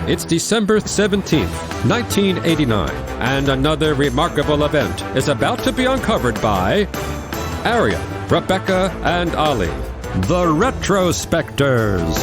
It's December 17th, 1989, and another remarkable event is about to be uncovered by Arion, Rebecca, and Olly, the Retrospectors.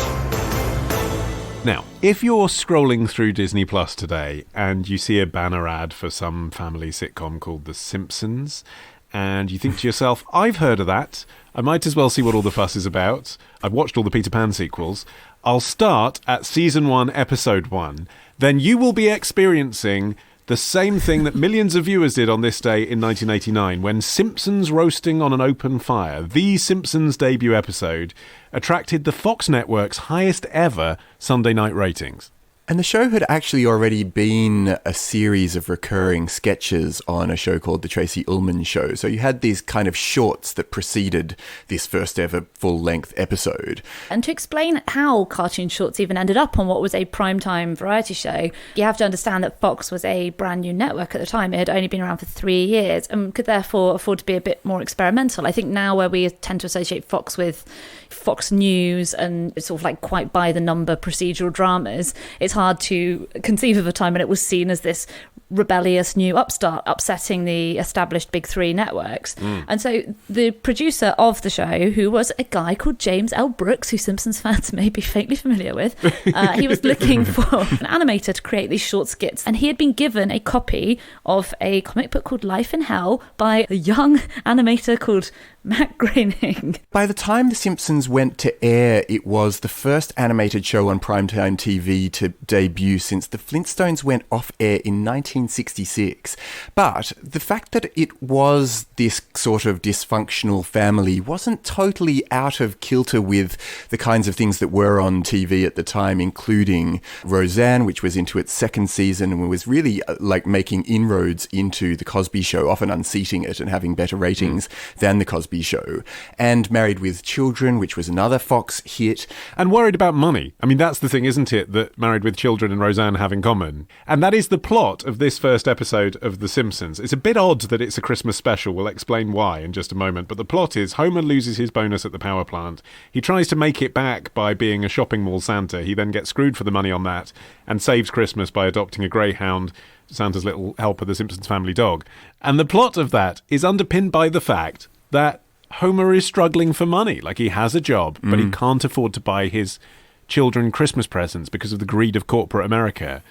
Now, if you're scrolling through Disney Plus today and you see a banner ad for some family sitcom called The Simpsons, and you think to yourself, I've heard of that, I might as well see what all the fuss is about, I've watched all the Peter Pan sequels, I'll start at Season 1, Episode 1, then you will be experiencing the same thing that millions of viewers did on this day in 1989 when Simpsons Roasting on an Open Fire, the Simpsons debut episode, attracted the Fox network's highest ever Sunday night ratings. And the show had actually already been a series of recurring sketches on a show called The Tracey Ullman Show. So you had these kind of shorts that preceded this first ever full-length episode. And to explain how cartoon shorts even ended up on what was a primetime variety show, you have to understand that Fox was a brand new network at the time. It had only been around for 3 years and could therefore afford to be a bit more experimental. I think now where we tend to associate Fox with Fox News and sort of like quite by-the-number procedural dramas, it's hard to conceive of a time when it was seen as this rebellious new upstart upsetting the established big three networks. And so the producer of the show, who was a guy called James L. Brooks, who Simpsons fans may be faintly familiar with, he was looking for an animator to create these short skits, and he had been given a copy of a comic book called Life in Hell by a young animator called Matt Groening. By the time The Simpsons went to air, it was the first animated show on primetime TV to debut since The Flintstones went off air in 1966. But the fact that it was this sort of dysfunctional family wasn't totally out of kilter with the kinds of things that were on TV at the time, including Roseanne, which was into its second season and was really like making inroads into The Cosby Show, often unseating it and having better ratings than The Cosby Show, and Married with Children, which was another Fox hit. And worried about money. I mean, that's the thing, isn't it, that Married with Children and Roseanne have in common. And that is the plot of this first episode of The Simpsons. It's a bit odd that it's a Christmas special. We'll explain why in just a moment. But the plot is Homer loses his bonus at the power plant. He tries to make it back by being a shopping mall Santa. He then gets screwed for the money on that and saves Christmas by adopting a greyhound, Santa's little helper, the Simpsons family dog. And the plot of that is underpinned by the fact that Homer is struggling for money. Like, he has a job, but he can't afford to buy his children Christmas presents because of the greed of corporate America.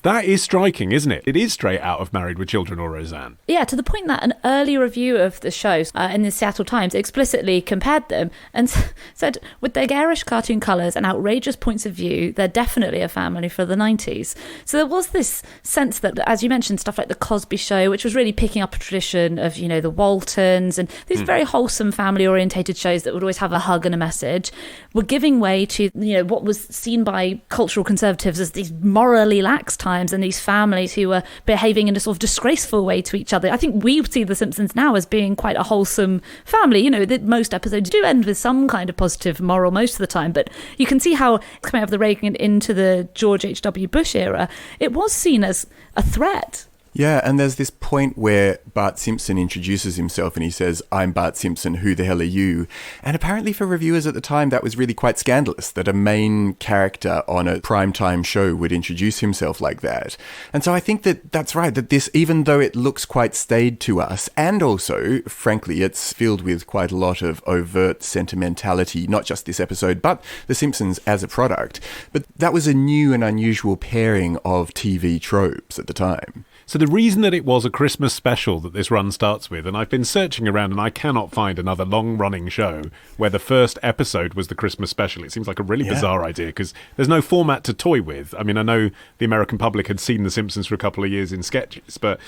That is striking, isn't it? It is straight out of Married with Children or Roseanne. Yeah, to the point that an early review of the show in the Seattle Times explicitly compared them and said, with their garish cartoon colours and outrageous points of view, they're definitely a family for the 90s. So there was this sense that, as you mentioned, stuff like The Cosby Show, which was really picking up a tradition of, you know, the Waltons and these very wholesome family-orientated shows that would always have a hug and a message, were giving way to, you know, what was seen by cultural conservatives as these morally lax times and these families who were behaving in a sort of disgraceful way to each other. I think we see The Simpsons now as being quite a wholesome family. You know, most episodes do end with some kind of positive moral most of the time, but you can see how coming out of the Reagan into the George H.W. Bush era, it was seen as a threat. Yeah, and there's this point where Bart Simpson introduces himself and he says, "I'm Bart Simpson, who the hell are you?" And apparently for reviewers at the time, that was really quite scandalous, that a main character on a primetime show would introduce himself like that. And so I think that that's right, that this, even though it looks quite staid to us, and also, frankly, it's filled with quite a lot of overt sentimentality, not just this episode, but The Simpsons as a product. But that was a new and unusual pairing of TV tropes at the time. So the reason that it was a Christmas special that this run starts with, and I've been searching around and I cannot find another long-running show where the first episode was the Christmas special. It seems like a really bizarre idea because there's no format to toy with. I mean, I know the American public had seen The Simpsons for a couple of years in sketches, but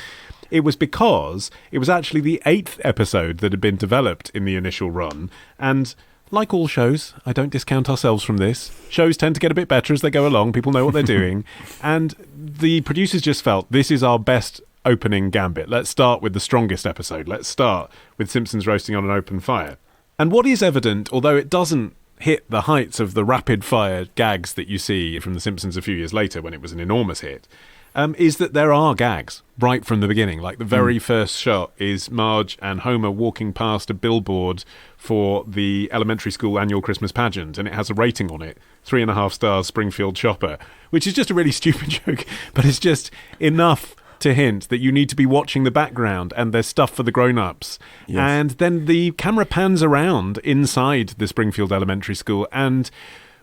it was because it was actually the 8th episode that had been developed in the initial run, and like all shows, I don't discount ourselves from this, shows tend to get a bit better as they go along. People know what they're doing. And the producers just felt, this is our best opening gambit. Let's start with the strongest episode. Let's start with Simpsons Roasting on an Open Fire. And what is evident, although it doesn't hit the heights of the rapid-fire gags that you see from The Simpsons a few years later when it was an enormous hit, is that there are gags right from the beginning. Like the very first shot is Marge and Homer walking past a billboard for the elementary school annual Christmas pageant, and it has a rating on it, 3.5 stars, Springfield Shopper, which is just a really stupid joke, but it's just enough to hint that you need to be watching the background and there's stuff for the grown-ups. Yes. And then the camera pans around inside the Springfield Elementary School, and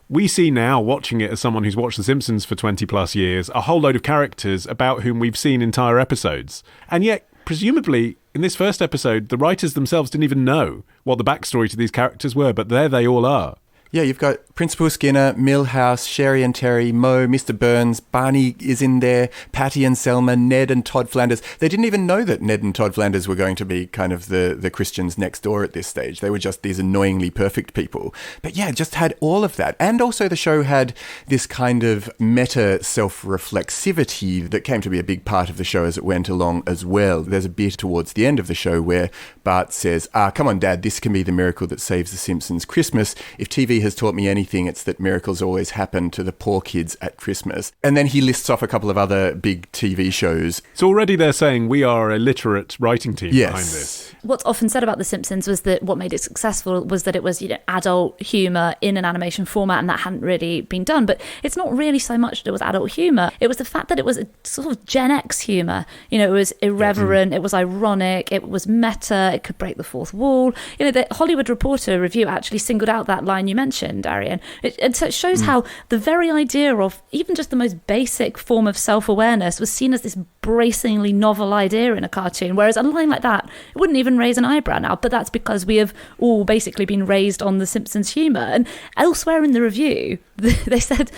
we see now, watching it as someone who's watched The Simpsons for 20 plus years, a whole load of characters about whom we've seen entire episodes. And yet, presumably, in this first episode, the writers themselves didn't even know what the backstory to these characters were, but there they all are. Yeah, you've got Principal Skinner, Milhouse, Sherry and Terry, Moe, Mr. Burns, Barney is in there, Patty and Selma, Ned and Todd Flanders. They didn't even know that Ned and Todd Flanders were going to be kind of the Christians next door at this stage. They were just these annoyingly perfect people. But yeah, just had all of that. And also the show had this kind of meta self-reflexivity that came to be a big part of the show as it went along as well. There's a bit towards the end of the show where Bart says, come on, Dad, this can be the miracle that saves The Simpsons Christmas. If TV has taught me anything, it's that miracles always happen to the poor kids at Christmas. And then he lists off a couple of other big TV shows. So already they're saying we are a literate writing team behind this. What's often said about The Simpsons was that what made it successful was that it was, adult humour in an animation format, and that hadn't really been done. But it's not really so much that it was adult humour. It was the fact that it was a sort of Gen X humour. It was irreverent, it was ironic, it was meta, it could break the fourth wall. The Hollywood Reporter review actually singled out that line you mentioned, Arion. And so it shows how the very idea of even just the most basic form of self-awareness was seen as this bracingly novel idea in a cartoon, whereas a line like that, it wouldn't even raise an eyebrow now, but that's because we have all basically been raised on The Simpsons humour. And elsewhere in the review, they said,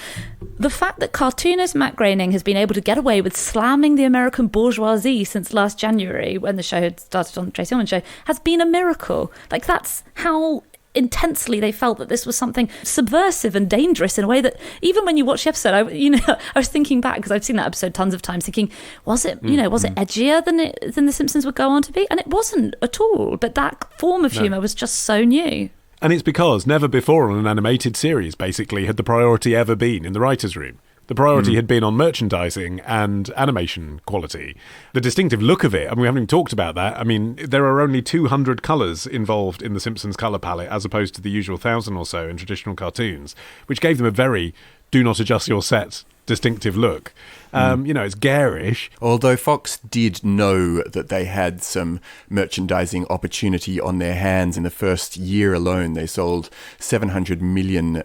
the fact that cartoonist Matt Groening has been able to get away with slamming the American bourgeoisie since last January, when the show had started on the Tracey Ullman show, has been a miracle. Like, that's how intensely they felt that this was something subversive and dangerous in a way that even when you watch the episode, I was thinking back, because I've seen that episode tons of times, thinking, was it edgier than The Simpsons would go on to be? And it wasn't at all. But that form of humour was just so new. And it's because never before on an animated series, basically, had the priority ever been in the writer's room. The priority had been on merchandising and animation quality. The distinctive look of it, we haven't even talked about that. There are only 200 colours involved in The Simpsons colour palette, as opposed to the usual 1,000 or so in traditional cartoons, which gave them a very do not adjust your set distinctive look. It's garish. Although Fox did know that they had some merchandising opportunity on their hands. In the first year alone, they sold $700 million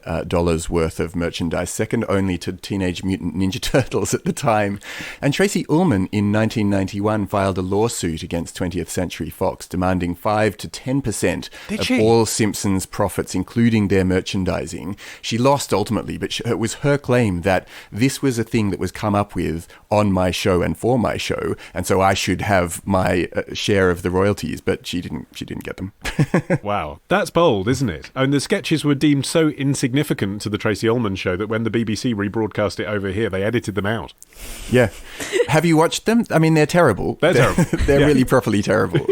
worth of merchandise, second only to Teenage Mutant Ninja Turtles at the time. And Tracey Ullman in 1991 filed a lawsuit against 20th Century Fox, demanding 5 to 10% of all Simpsons profits, including their merchandising. She lost ultimately, but it was her claim that this was a thing that was come up with on my show and for my show, and so I should have my share of the royalties, but she didn't get them. Wow, that's bold, isn't it? And the sketches were deemed so insignificant to the Tracey Ullman show that when the BBC rebroadcast it over here, they edited them out. Yeah. Have you watched them? They're terrible. They're terrible. They're really properly terrible.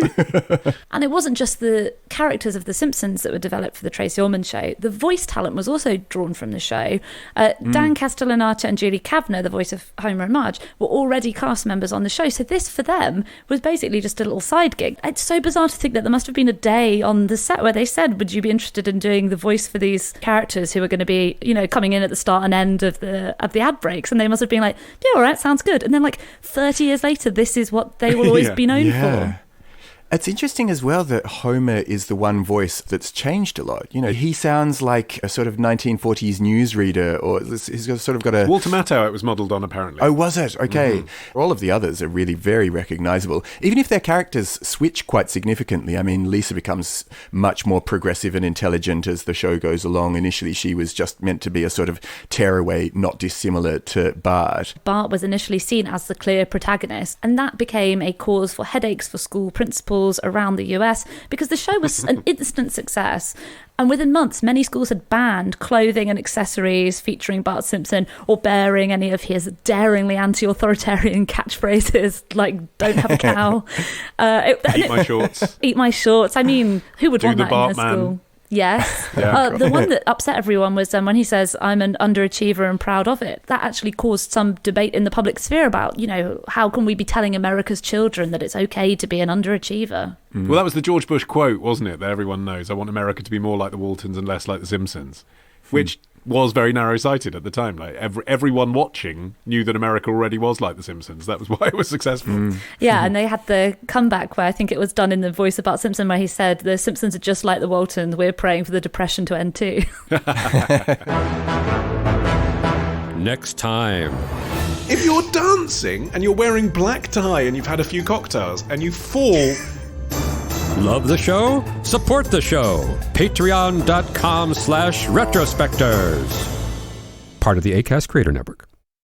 And it wasn't just the characters of The Simpsons that were developed for the Tracey Ullman show. The voice talent was also drawn from the show. Dan Castellaneta and Julie Kavner, the voice of Homer and Marge, were already cast members on the show. So this, for them, was basically just a little side gig. It's so bizarre to think that there must have been a day on the set where they said, would you be interested in doing the voice for these characters who are going to be, coming in at the start and end of the ad breaks? And they must have been like, yeah, all right, sounds good. And then 30 years later, this is what they will always be known for. It's interesting as well that Homer is the one voice that's changed a lot. He sounds like a sort of 1940s newsreader, or he's sort of got a... Walter Matthau it was modelled on, apparently. Oh, was it? Okay. Mm-hmm. All of the others are really very recognisable. Even if their characters switch quite significantly. Lisa becomes much more progressive and intelligent as the show goes along. Initially, she was just meant to be a sort of tearaway, not dissimilar to Bart. Bart was initially seen as the clear protagonist, and that became a cause for headaches for school principals around the US because the show was an instant success. And within months, many schools had banned clothing and accessories featuring Bart Simpson or bearing any of his daringly anti-authoritarian catchphrases like "Don't have a cow," "Eat my shorts." Eat my shorts. Who would want that in their school? Yes. The one that upset everyone was when he says, I'm an underachiever and proud of it. That actually caused some debate in the public sphere about, how can we be telling America's children that it's okay to be an underachiever? Well, that was the George Bush quote, wasn't it, that everyone knows? I want America to be more like the Waltons and less like the Simpsons, which was very narrow-sighted at the time. Like everyone watching knew that America already was like the Simpsons. That was why it was successful. Yeah, and they had the comeback where I think it was done in the voice of Bart Simpson, where he said, the Simpsons are just like the Waltons. We're praying for the Depression to end too. Next time. If you're dancing and you're wearing black tie and you've had a few cocktails and you fall... Love the show? Support the show. Patreon.com/retrospectors. Part of the Acast Creator Network.